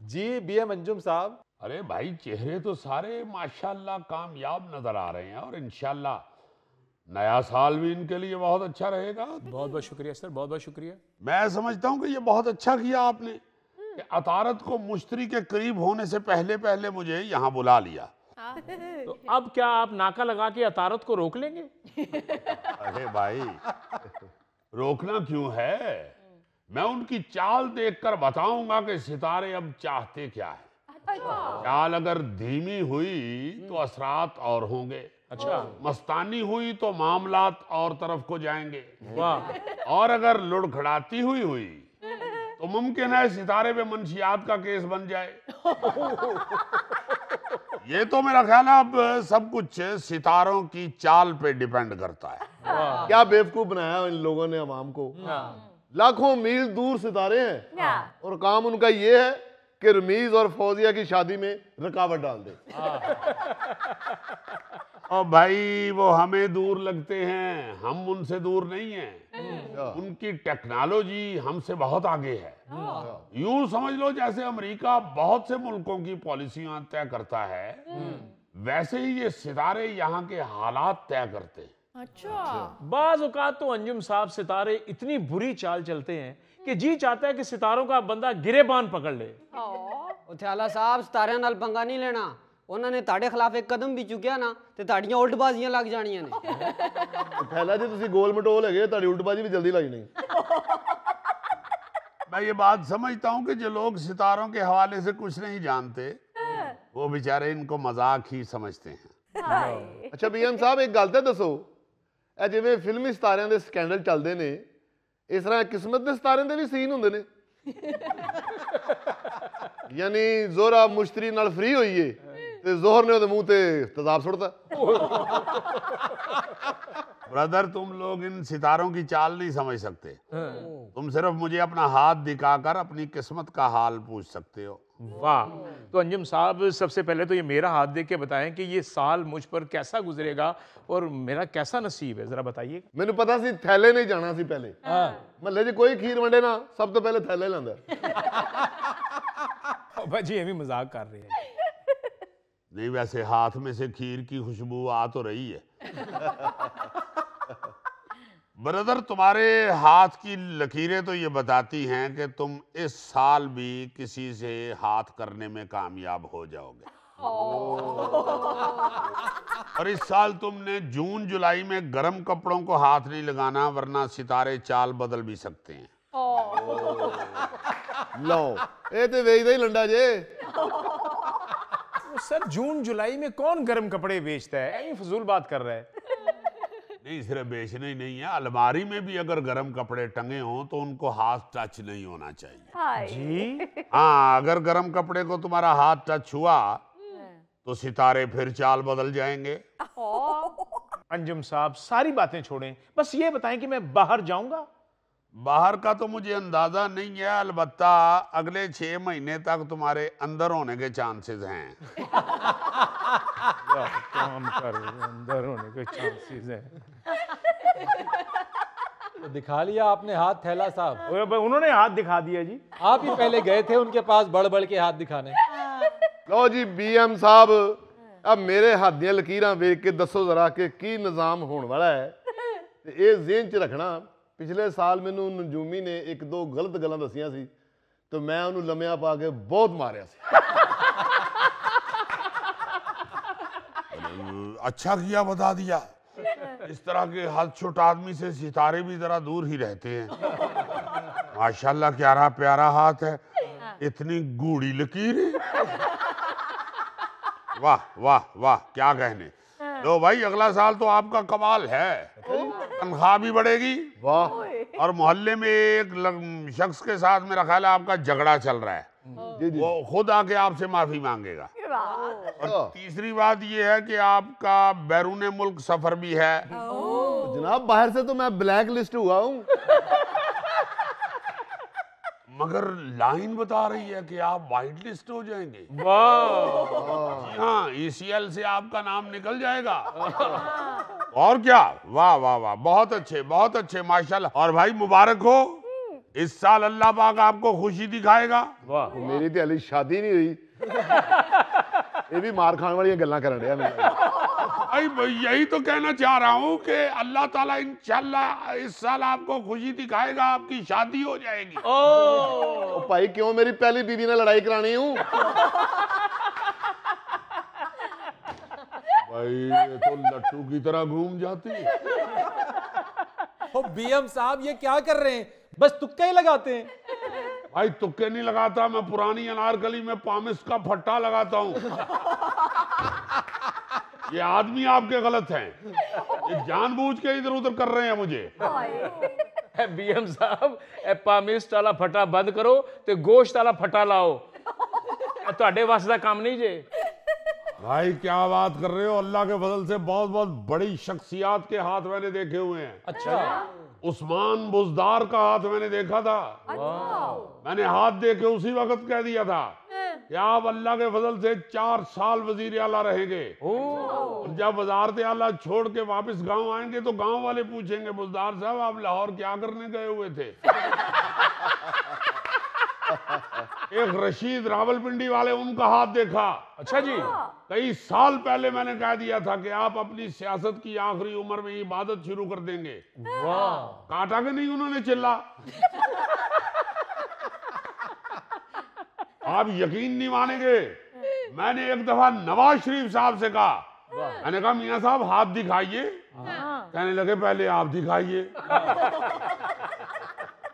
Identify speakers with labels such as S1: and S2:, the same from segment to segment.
S1: जी BM Anjum साहब।
S2: अरे भाई चेहरे तो सारे माशाल्लाह कामयाब नजर आ रहे हैं और इंशाल्लाह नया साल भी इनके लिए बहुत अच्छा रहेगा।
S3: बहुत बहुत शुक्रिया सर, बहुत बहुत शुक्रिया।
S2: मैं समझता हूँ कि ये बहुत अच्छा किया आपने कि अतारत को मुश्तरी के करीब होने से पहले पहले मुझे यहाँ बुला लिया।
S3: तो अब क्या आप नाका लगा के अतारत को रोक लेंगे?
S2: अरे भाई रोकना क्यों है, मैं उनकी चाल देखकर बताऊंगा कि सितारे अब चाहते क्या है। चाल अगर धीमी हुई तो असरात और होंगे,
S3: अच्छा,
S2: मस्तानी हुई तो मामलात और तरफ को जाएंगे,
S3: वाह।
S2: और अगर लुढ़खड़ाती हुई तो मुमकिन है सितारे पे मंशियात का केस बन जाए। ये तो मेरा ख्याल है अब सब कुछ सितारों की चाल पे डिपेंड करता है।
S4: क्या बेवकूफ बनाया इन लोगों ने अवाम को। लाखों मील दूर सितारे हैं और काम उनका ये है कि रमीज और फौजिया की शादी में रुकावट डाल दे।
S2: और भाई वो हमें दूर लगते हैं, हम उनसे दूर नहीं हैं। उनकी टेक्नोलॉजी हमसे बहुत आगे है। यूं समझ लो जैसे अमेरिका बहुत से मुल्कों की पॉलिसियां तय करता है, वैसे ही ये सितारे यहाँ के हालात तय करते हैं।
S5: अच्छा।
S3: बाज औकात तो अंजुम साहब सितारे इतनी बुरी चाल चलते हैं कि जी चाहता है कि सितारों का बंदा गिरेबान पकड़ ले।
S6: थैला साहब सितारियां नाल पंगा नहीं लेना, उन्होंने ਤੁਹਾਡੇ खिलाफ एक कदम भी चुकिया ना ਤੇ ਤੁਹਾਡੀਆਂ ਉਲਟਬਾਜ਼ੀਆਂ ਲੱਗ ਜਾਣੀਆਂ ਨੇ।
S4: थैला जी ਤੁਸੀਂ गोल मटोल है ਤੁਹਾਡੀ उल्टबाजी भी जल्दी लग नहीं।
S2: मैं ये बात समझता हूँ कि जो लोग सितारों के हवाले से कुछ नहीं जानते वो बेचारे इनको मजाक ही समझते हैं।
S4: अच्छा बीएम साहब एक गल तो दसो, ਇਹ ਜਿਵੇਂ ਫਿਲਮੀ ਸਿਤਾਰਿਆਂ ਦੇ ਸਕੈਂਡਲ ਚੱਲਦੇ ਨੇ, ਇਸ ਤਰ੍ਹਾਂ ਕਿਸਮਤ ਦੇ ਸਿਤਾਰਿਆਂ ਦੇ ਵੀ ਸੀਨ ਹੁੰਦੇ ਨੇ। यानी जोरा मुश्तरी नाल फ्री होई है ते जोहर ने ओदे मुंह ते तेजाब सुट्टा।
S2: ब्रदर तुम लोग इन सितारों की चाल नहीं समझ सकते। तुम सिर्फ मुझे अपना हाथ दिखाकर अपनी किस्मत का हाल पूछ सकते हो।
S3: वाह। तो अंजुम साहब सबसे पहले तो ये मेरा हाथ देख के बताएं कि ये साल मुझ पर कैसा गुजरेगा और मेरा कैसा नसीब है, जरा बताइए।
S4: मैंने पता सी थैले नहीं जाना सी पहले। महल्ले च कोई खीर वंडे ना सब तो पहले थैले लांदा।
S3: जी ये भी मजाक कर रहे हैं।
S2: नहीं वैसे हाथ में से खीर की खुशबू आ तो रही है। ब्रदर तुम्हारे हाथ की लकीरें तो ये बताती हैं कि तुम इस साल भी किसी से हाथ करने में कामयाब हो जाओगे। और इस साल तुमने जून जुलाई में गर्म कपड़ों को हाथ नहीं लगाना, वरना सितारे चाल बदल भी सकते हैं।
S4: लो ये तो वेचदा ही लंडा जे।
S3: सर जून जुलाई में कौन गर्म कपड़े बेचता है, ऐसी फजूल बात कर रहा है।
S2: नहीं सिर्फ बेचने ही नहीं है, अलमारी में भी अगर गर्म कपड़े टंगे हों तो उनको हाथ टच नहीं होना चाहिए।
S3: जी
S2: हाँ अगर गर्म कपड़े को तुम्हारा हाथ टच हुआ तो सितारे फिर चाल बदल जाएंगे।
S3: अंजुम साहब सारी बातें छोड़ें, बस ये बताएं कि मैं बाहर जाऊंगा।
S2: बाहर का तो मुझे अंदाजा नहीं है, अलबत्ता अगले 6 महीने तक तुम्हारे अंदर होने के चांसेस हैं।
S3: काम कर अंदर होने के चांसेस हैं।
S1: तो दिखा लिया आपने हाथ थैला साहब।
S3: उन्होंने हाथ दिखा दिया जी।
S1: आप ही पहले गए थे उनके पास बढ़ बढ़ के हाथ दिखाने।
S4: लो जी बीएम साहब अब मेरे हाथ दी लकीरां वेख के दसो जरा कि की निजाम होने वाला है। ते ये ज़हन च रखना पिछले साल मैनू नजूमी ने एक दो गलत गल्लां दसियां सी तो मैं उन्होंने लम्या पा के बहुत मारिया सी।
S2: अच्छा किया बता दिया। इस तरह के हदछुट आदमी से सितारे भी जरा दूर ही रहते हैं। माशाल्लाह क्या प्यारा हाथ है, इतनी गूढ़ी लकीर है। वाह वाह वाह क्या कहने। लो भाई अगला साल तो आपका कमाल है, तनख्वाह भी बढ़ेगी।
S4: वाह।
S2: और मोहल्ले में एक शख्स के साथ मेरा ख्याल है आपका झगड़ा चल रहा है, वो खुद आके आपसे माफी मांगेगा। और तीसरी बात ये है कि आपका बैरून मुल्क सफर भी है।
S4: तो जनाब बाहर से तो मैं ब्लैक लिस्ट हुआ हूँ,
S2: मगर लाइन बता रही है कि आप व्हाइट लिस्ट हो जाएंगे।
S3: वाह।
S2: जी हाँ ECL से आपका नाम निकल जाएगा। और क्या, वाह वाह वाह बहुत अच्छे माशाल्लाह। और भाई मुबारक हो, इस साल अल्लाह पाक आपको खुशी दिखाएगा।
S3: वाह,
S4: मेरी तो हाली शादी नहीं हुई, ये भी मार खाने वाली गल्लां करन डया मेरे।
S2: भाई यही तो कहना चाह रहा हूँ कि अल्लाह ताला इंशाल्लाह इस साल आपको खुशी दिखाएगा, आपकी शादी हो जाएगी।
S4: ओ भाई क्यों मेरी पहली बीवी ने लड़ाई करानी हूँ?
S2: भाई ये तो लट्टू की तरह घूम जाती है।
S1: ओ बीएम साहब ये क्या कर रहे हैं, बस तुक्का ही लगाते हैं।
S2: भाई तुक्के नहीं लगाता, मैं पुरानी अनारकली में पामिस का फट्टा लगाता हूँ। ये आदमी आपके गलत हैं, ये जानबूझ के इधर उधर कर रहे हैं मुझे।
S3: बीएम साहब पामिस्ट वाला फटा बंद करो ते गोश्त वाला फटा लाओ, ਤੁਹਾਡੇ वास ਦਾ काम नहीं जे।
S2: भाई क्या बात कर रहे हो, अल्लाह के फजल से बहुत बहुत बड़ी शख्सियात के हाथ मैंने देखे हुए हैं।
S1: अच्छा,
S2: उस्मान बुजदार का हाथ मैंने देखा था। मैंने हाथ देखे उसी वक्त कह दिया था कि आप अल्लाह के फजल से 4 साल वजीर आला रहेंगे। और जब वजारत आला छोड़ के वापस गांव आएंगे तो गांव वाले पूछेंगे बुजदार साहब आप लाहौर क्या करने गए हुए थे? एक रशीद रावलपिंडी वाले, उनका हाथ देखा।
S3: अच्छा जी,
S2: कई साल पहले मैंने कह दिया था कि आप अपनी सियासत की आखिरी उम्र में इबादत शुरू कर देंगे।
S3: वाह,
S2: काटा के नहीं उन्होंने चिल्ला। आप यकीन नहीं मानेंगे, मैंने एक दफा नवाज शरीफ साहब से कहा, मैंने कहा मियां साहब हाथ दिखाइए। कहने लगे पहले आप दिखाइए।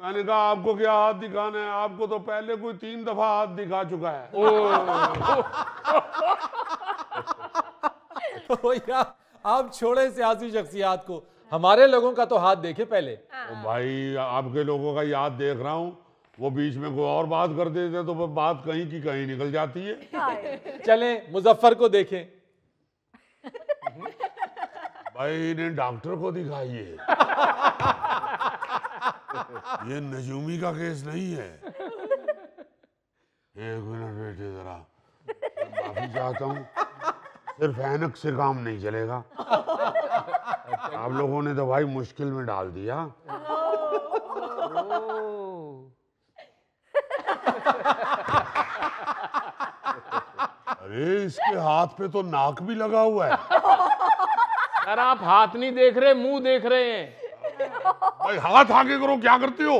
S2: मैंने कहा आपको क्या हाथ दिखाना है, आपको तो पहले कोई 3 दफा हाथ दिखा चुका है।
S1: ओ यार आप छोड़े सियासी शख्सियात को, हमारे लोगों का तो हाथ देखे पहले।
S2: तो भाई आपके लोगों का याद देख रहा हूँ, वो बीच में कोई और बात कर देते तो बात कहीं की कहीं निकल जाती है।
S1: चलें मुजफ्फर को देखें।
S2: भाई इन्हें डॉक्टर को दिखाइए। ये नजूमी का केस नहीं है। एक मिनट बेटे जरा, माफी चाहता हूँ, सिर्फ ऐनक से काम नहीं चलेगा। आप लोगों ने तो भाई मुश्किल में डाल दिया। अरे इसके हाथ पे तो नाक भी लगा हुआ है।
S3: सर आप हाथ नहीं देख रहे, मुंह देख रहे हैं।
S2: भाई हाथ आगे करो, क्या करते हो?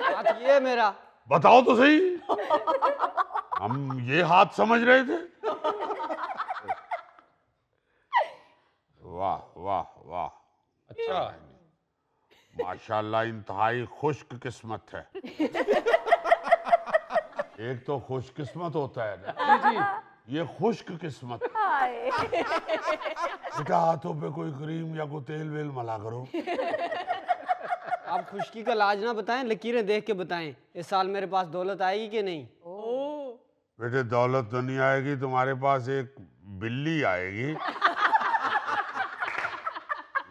S6: हाथ ये मेरा।
S2: बताओ तो सही, हम ये हाथ समझ रहे थे। वाह वाह वाह,
S1: अच्छा,
S2: माशाल्लाह इंतहाई खुश्क किस्मत है। एक तो खुशकिस्मत होता है ना, ये खुश्क किस्मत। बेटा हाथों पे कोई क्रीम या कोई तेल वेल मला करो।
S6: आप खुशकी का इलाज ना बताएं, लकीरें देख के बताएं। इस साल मेरे पास दौलत आएगी कि नहीं?
S2: बेटे दौलत तो नहीं आएगी, तुम्हारे पास एक बिल्ली आएगी,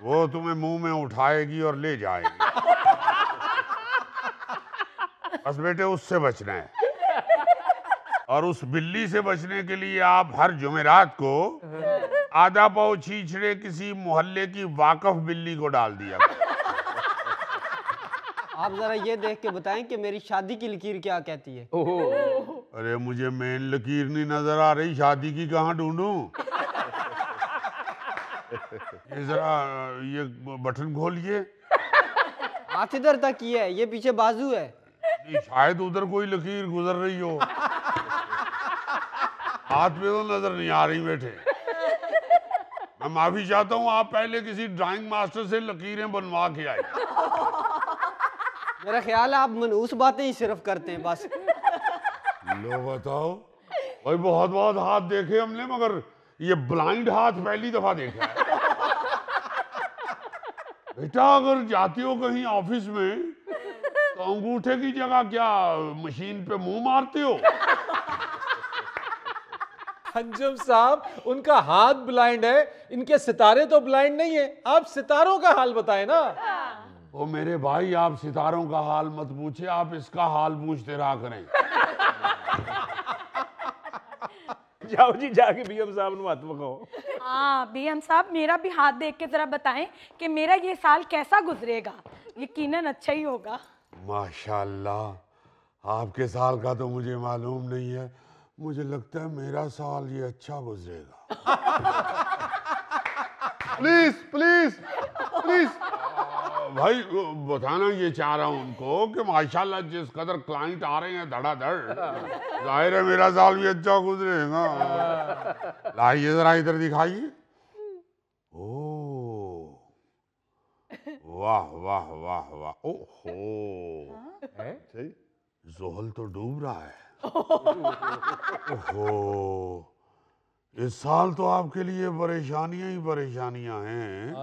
S2: वो तुम्हें मुंह में उठाएगी और ले जाएगी। बस बेटे उससे बचना है। और उस बिल्ली से बचने के लिए आप हर जुमेरात को आधा पाव छीछड़े किसी मोहल्ले की वाकफ बिल्ली को डाल दिया।
S6: आप जरा ये देख के बताएं कि मेरी शादी की लकीर क्या कहती है।
S2: अरे मुझे मेन लकीर नहीं नजर आ रही, शादी की कहाँ ढूंढूं? ये जरा ये बटन खोलिए।
S6: हाथ इधर तक ही है, ये पीछे बाजू है।
S2: नहीं, शायद उधर कोई लकीर गुजर रही हो। हाथ पे तो नजर नहीं आ रही बेटे। मैं माफी चाहता हूँ, आप पहले किसी ड्राइंग मास्टर से लकीरें बनवा के आए।
S6: मेरा ख्याल है आप मनहूस बातें ही सिर्फ करते हैं बस।
S2: लो बताओ भाई, बहुत बहुत हाथ देखे हमने, मगर ये ब्लाइंड हाथ पहली दफा देखा है। बेटा अगर जाते हो कहीं ऑफिस में तो अंगूठे की जगह क्या मशीन पे मुंह मारते हो?
S1: अंजुम साहब उनका हाथ ब्लाइंड है, इनके सितारे तो ब्लाइंड नहीं है। आप सितारों का हाल बताएं ना।
S2: ओ मेरे भाई, आप सितारों का हाल मत पूछे, आप इसका हाल पूछते रहा करें।
S3: जाओ जी जाके बीएम साहब ने हाथ पकाओ।
S5: हाँ बीएम साहब मेरा भी हाथ देख के जरा बताएं कि मेरा ये साल कैसा गुजरेगा। यकीनन अच्छा ही होगा।
S2: माशाल्लाह, आपके साल का तो मुझे मालूम नहीं है, मुझे लगता है मेरा साल ये अच्छा गुजरेगा।
S4: Please please please.
S2: भाई बताना ये चाह रहा हूँ उनको कि माशाल्लाह जिस कदर क्लाइंट आ रहे हैं धड़ाधड़, जाहिर है मेरा साल भी अच्छा गुजरेगा। लाइए जरा इधर दिखाइए। ओ वाह वाह वाह वाह, ओहो
S4: सही।
S2: जोहल तो डूब रहा है। ओहो, इस साल तो आपके लिए परेशानियां ही परेशानियां हैं,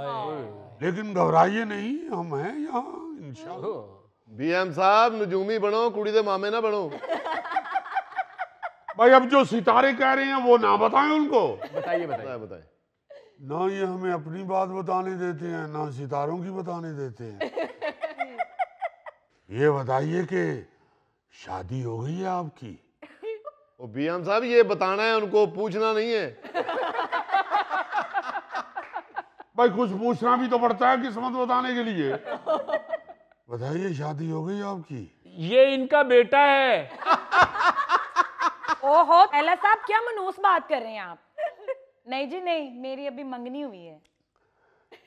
S2: लेकिन घबराइए नहीं, हम हैं यहाँ इंशाल्लाह।
S4: बीएम साहब नजूमी बनो, कुड़ी दे मामे ना बनो।
S2: भाई अब जो सितारे कह रहे हैं वो ना बताएं उनको।
S3: बताइए बताइए।
S4: बताएं।
S2: ना ये हमें अपनी बात बताने देते हैं, ना सितारों की बताने देते हैं। ये बताइए कि शादी हो गई है आपकी?
S4: ओ बीएम साहब ये बताना है उनको, पूछना नहीं है।
S2: भाई कुछ पूछना भी तो पड़ता है किस्मत बताने के लिए। बताइए शादी हो गई आपकी?
S3: ये इनका बेटा है।
S5: ओहो थैला साहब क्या मनूस बात कर रहे हैं आप? नहीं जी नहीं, मेरी अभी मंगनी हुई है।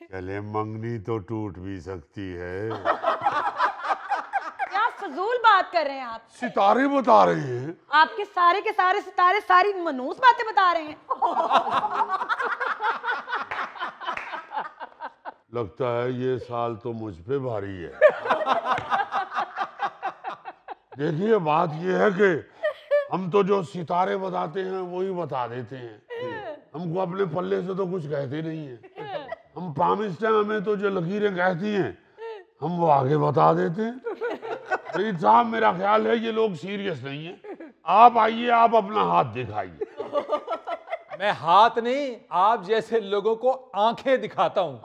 S2: चले मंगनी तो टूट भी सकती है।
S5: क्या फजूल बात कर रहे हैं आप?
S2: सितारे बता रहे हैं।
S5: आपके सारे के सारे सितारे सारी मनूस बातें बता रहे हैं।
S2: लगता है ये साल तो मुझ पे भारी है। देखिए बात ये है कि हम तो जो सितारे बताते हैं वही बता देते हैं, हमको अपने पल्ले से तो कुछ कहते नहीं है। हम पामिस्ट हैं, हमें तो जो लकीरें कहती हैं हम वो आगे बता देते हैं। फरीद साहब मेरा ख्याल है ये लोग सीरियस नहीं है। आप आइए, आप अपना हाथ दिखाइए।
S1: मैं हाथ नहीं, आप जैसे लोगों को आंखें दिखाता हूं।